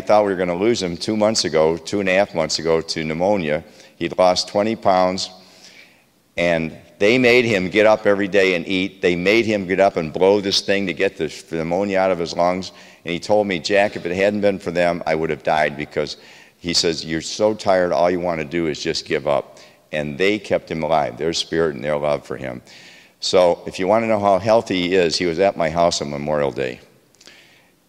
thought we were going to lose him 2 months ago, 2.5 months ago, to pneumonia. He'd lost 20 pounds, and they made him get up every day and eat. They made him get up and blow this thing to get the pneumonia out of his lungs. And he told me, Jack, if it hadn't been for them, I would have died, because he says, you're so tired, all you want to do is just give up. And they kept him alive, their spirit and their love for him. So if you want to know how healthy he is, he was at my house on Memorial Day.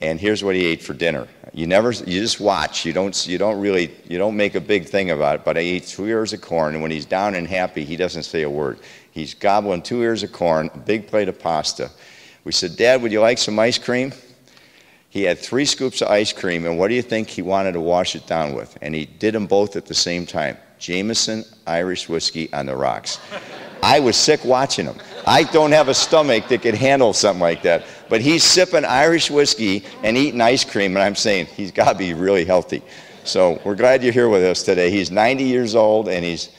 And here's what he ate for dinner. You just watch. You don't make a big thing about it, but I ate 2 ears of corn, and when he's down and happy, he doesn't say a word. He's gobbling 2 ears of corn, a big plate of pasta. We said, Dad, would you like some ice cream? He had 3 scoops of ice cream, and what do you think he wanted to wash it down with? And he did them both at the same time. Jameson Irish whiskey on the rocks. I was sick watching him. I don't have a stomach that could handle something like that. But he's sipping Irish whiskey and eating ice cream, and I'm saying he's got to be really healthy. So we're glad you're here with us today. He's 90 years old, and he's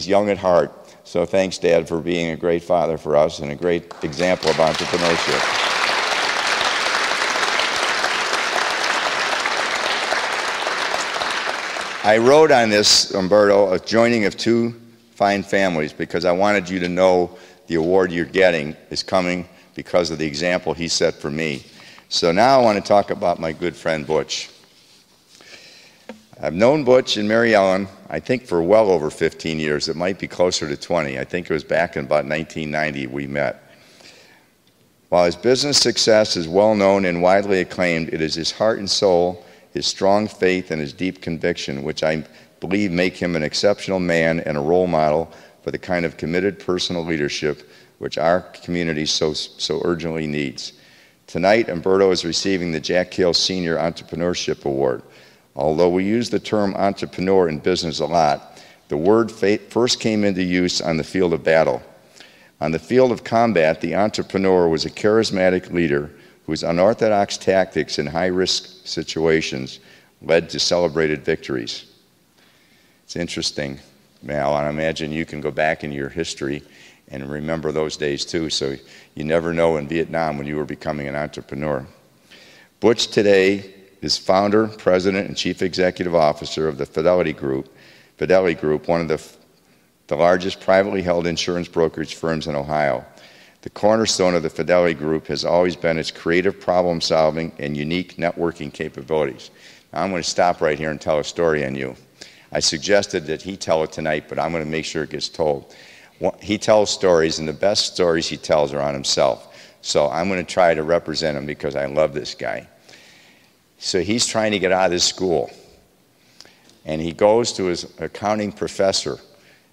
young at heart. So thanks, Dad, for being a great father for us and a great example of entrepreneurship. I wrote on this, Umberto, a joining of 2 fine families, because I wanted you to know the award you're getting is coming because of the example he set for me. So now I want to talk about my good friend Butch. I've known Butch and Mary Ellen, I think, for well over 15 years. It might be closer to 20. I think it was back in about 1990 we met. While his business success is well known and widely acclaimed, it is his heart and soul, his strong faith, and his deep conviction, which I believe make him an exceptional man and a role model for the kind of committed personal leadership which our community so urgently needs. Tonight, Umberto is receiving the Jack Hill Senior Entrepreneurship Award. Although we use the term entrepreneur in business a lot, the word first came into use on the field of battle. On the field of combat, the entrepreneur was a charismatic leader whose unorthodox tactics in high-risk situations led to celebrated victories. It's interesting, Mal, and I imagine you can go back in your history and remember those days too, so you never know in Vietnam when you were becoming an entrepreneur. Butch today is founder, president, and chief executive officer of the Fidelity Group, one of the largest privately held insurance brokerage firms in Ohio. The cornerstone of the Fidelity Group has always been its creative problem solving and unique networking capabilities. Now I'm going to stop right here and tell a story on you. I suggested that he tell it tonight, but I'm going to make sure it gets told. He tells stories, and the best stories he tells are on himself. So I'm going to try to represent him because I love this guy. So he's trying to get out of this school, and he goes to his accounting professor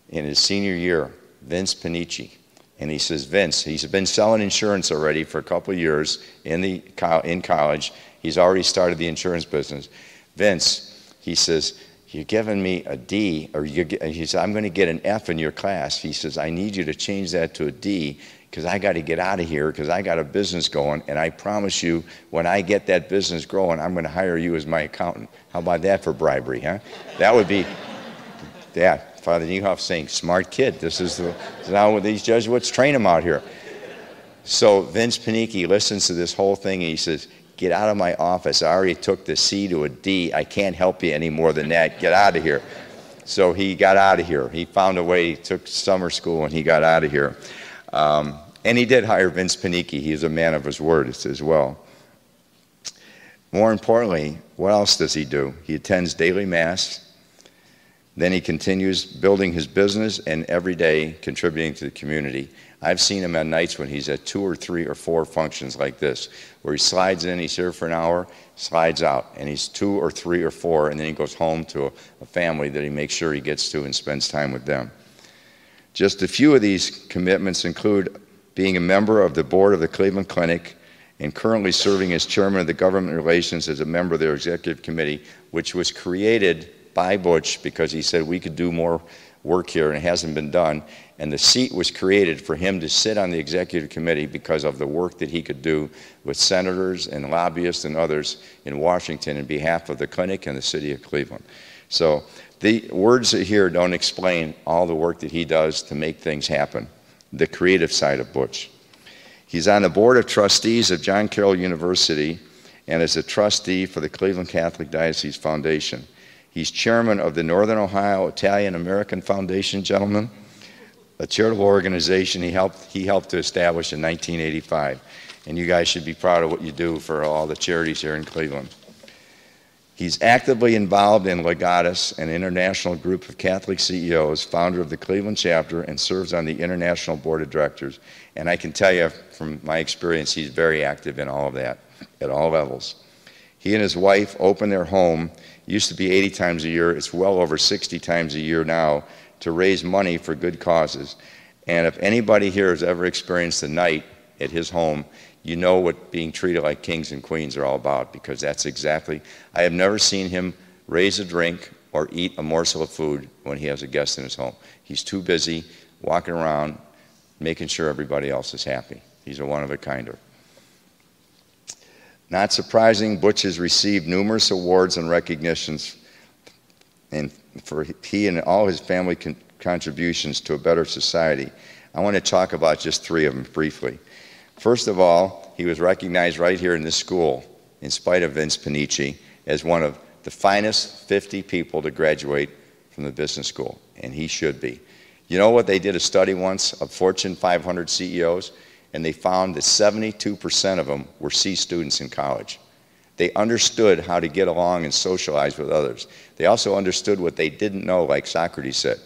in his senior year, Vince Panici. And he says, Vince, he's been selling insurance already for a couple of years in college. He's already started the insurance business. Vince, he says, you're giving me a D, or he said, I'm going to get an F in your class. He says, I need you to change that to a D because I got to get out of here because I got a business going, and I promise you when I get that business growing, I'm going to hire you as my accountant. How about that for bribery, huh? That would be, yeah. Father Niehoff saying, smart kid. This is how these Jesuits train him out here. So Vince Panici listens to this whole thing, and he says, get out of my office. I already took the C to a D. I can't help you any more than that. Get out of here. So he got out of here. He found a way. He took summer school, and he got out of here. And he did hire Vince Panici. He's a man of his word as well. More importantly, what else does he do? He attends daily mass. Then he continues building his business and every day contributing to the community. I've seen him at nights when he's at 2 or 3 or 4 functions like this, where he slides in, he's here for an hour, slides out, and he's 2 or 3 or 4, and then he goes home to a family that he makes sure he gets to and spends time with them. Just a few of these commitments include being a member of the board of the Cleveland Clinic and currently serving as chairman of the government relations as a member of their executive committee, which was created by Butch because he said we could do more work here and it hasn't been done, and the seat was created for him to sit on the executive committee because of the work that he could do with senators and lobbyists and others in Washington in behalf of the clinic and the city of Cleveland. So the words here don't explain all the work that he does to make things happen, the creative side of Butch. He's on the board of trustees of John Carroll University and is a trustee for the Cleveland Catholic Diocese Foundation. He's chairman of the Northern Ohio Italian American Foundation, gentlemen, a charitable organization he helped to establish in 1985. And you guys should be proud of what you do for all the charities here in Cleveland. He's actively involved in Legatus, an international group of Catholic CEOs, founder of the Cleveland chapter, and serves on the International Board of Directors. And I can tell you from my experience, he's very active in all of that, at all levels. He and his wife opened their home, used to be 80 times a year, it's well over 60 times a year now, to raise money for good causes. And if anybody here has ever experienced a night at his home, you know what being treated like kings and queens are all about, because that's exactly, I have never seen him raise a drink or eat a morsel of food when he has a guest in his home. He's too busy walking around making sure everybody else is happy. He's a one-of-a-kinder. Not surprising, Butch has received numerous awards and recognitions and for he and all his family contributions to a better society. I want to talk about just three of them briefly. First of all, he was recognized right here in this school, in spite of Vince Panici, as one of the finest 50 people to graduate from the business school, and he should be. You know what? They did a study once of Fortune 500 CEOs, and they found that 72% of them were C students in college. They understood how to get along and socialize with others. They also understood what they didn't know, like Socrates said,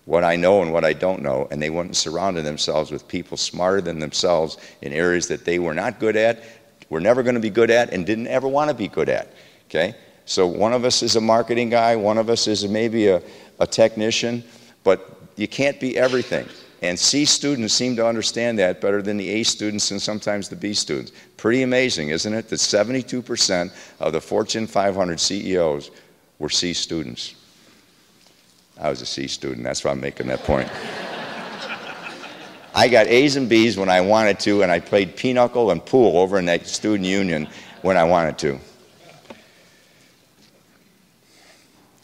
what I know and what I don't know, and they went and surrounded themselves with people smarter than themselves in areas that they were not good at, were never going to be good at, and didn't ever want to be good at. Okay? So one of us is a marketing guy, one of us is maybe a technician, but you can't be everything. And C students seem to understand that better than the A students and sometimes the B students. Pretty amazing, isn't it, that 72% of the Fortune 500 CEOs were C students. I was a C student, that's why I'm making that point. I got A's and B's when I wanted to, and I played pinochle and pool over in that student union when I wanted to.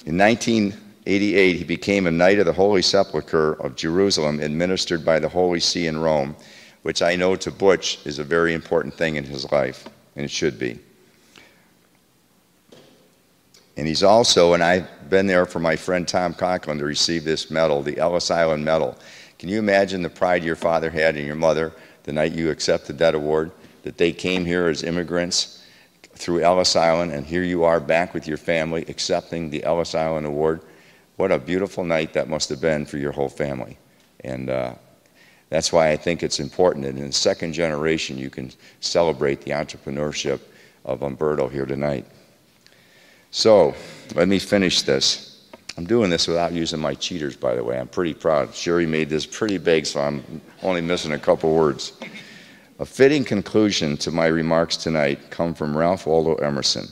In 1988, he became a Knight of the Holy Sepulchre of Jerusalem, administered by the Holy See in Rome, which I know to Butch is a very important thing in his life, and it should be. And he's also, and I've been there for my friend Tom Conklin to receive this medal, the Ellis Island Medal. Can you imagine the pride your father had and your mother the night you accepted that award, that they came here as immigrants through Ellis Island, and here you are back with your family accepting the Ellis Island Award? What a beautiful night that must have been for your whole family. And that's why I think it's important that in the second generation you can celebrate the entrepreneurship of Umberto here tonight. So, let me finish this. I'm doing this without using my cheaters, by the way. I'm pretty proud. Sherry made this pretty big, so I'm only missing a couple words. A fitting conclusion to my remarks tonight come from Ralph Waldo Emerson.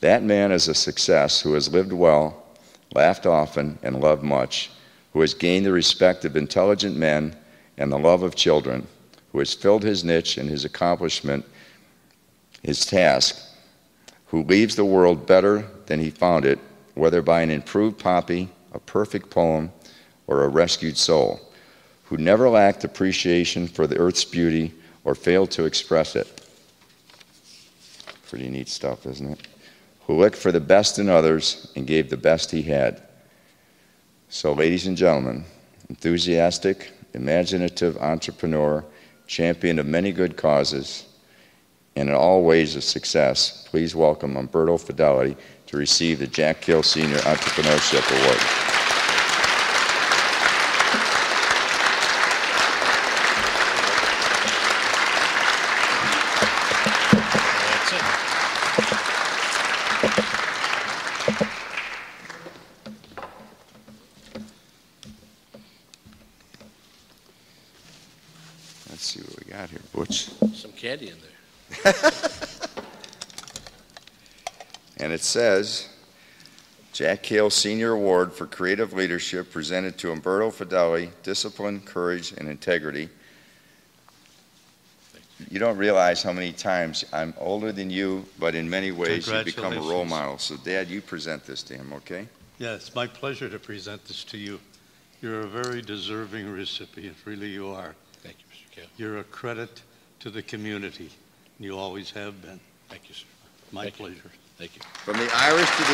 That man is a success who has lived well, laughed often, and loved much, who has gained the respect of intelligent men and the love of children, who has filled his niche and his accomplishment, his task, who leaves the world better than he found it, whether by an improved poppy, a perfect poem, or a rescued soul, who never lacked appreciation for the earth's beauty or failed to express it. Pretty neat stuff, isn't it? Who looked for the best in others and gave the best he had. So, ladies and gentlemen, enthusiastic, imaginative entrepreneur, champion of many good causes, and in all ways of success, please welcome Umberto Fidelity to receive the Jack Kill Senior Entrepreneurship Award. Let's see what we got here, Butch. Some candy in there. And it says, Jack Cale Senior Award for Creative Leadership presented to Umberto Fidelity, Discipline, Courage, and Integrity. You don't realize how many times I'm older than you, but in many ways you've become a role model. So, Dad, you present this to him, okay? Yeah, it's my pleasure to present this to you. You're a very deserving recipient, really you are. Thank you, Mr. Cale. You're a credit to the community. You always have been. Thank you, sir. My pleasure. Thank you. From the Irish to the